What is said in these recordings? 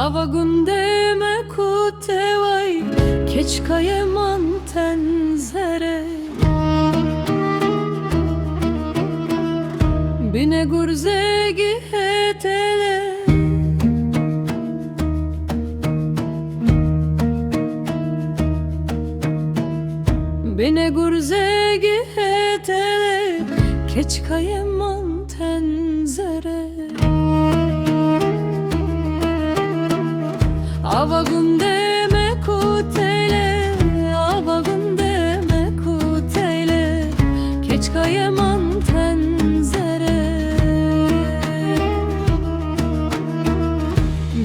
Avagunde me kutevai keçkaye manten zere Bine gurzegi hetele Bine gurzegi hetele keçkaye manten zere Avagunde me kutele, avagunde me kutele, keçkaye manten zere.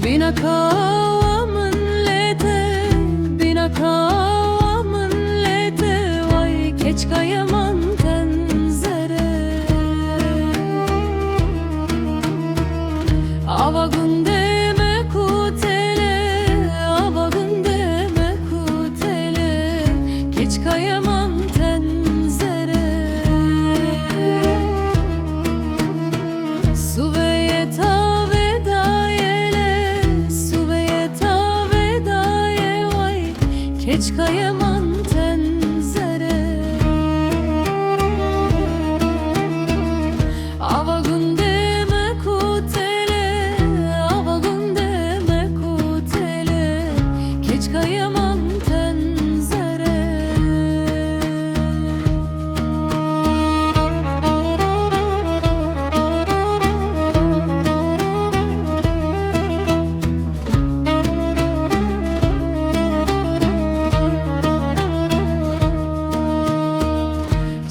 Bina kavamın lete, bina kavamın lete, vay keçkaye manten zere. Avagunde keçkaye manten zere Suveye ta vedayele, suveye ta vedaye vay keçkaye manten zere Avagunde me kutele, avagunde me kutele, keçkaye manten zere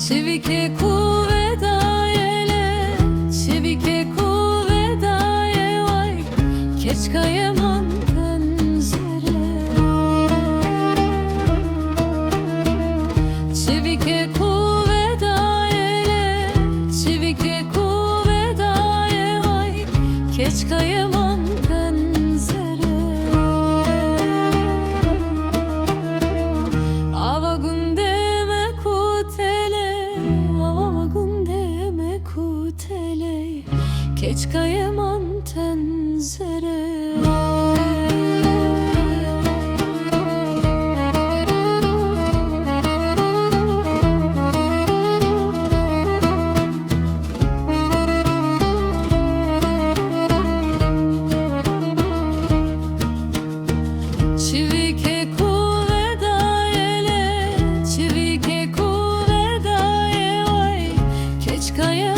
Çivike kuvedayele, çivike kuvedaye vay keçkaye manten zere Çivike kuvedayele, çivike kuvedaye vay keçkaye manten zere Avagunde me kutele, avagunde me kutele, keçkaye manten zere Çivike kuvedayele, çivike kuvedaye vay keçkaye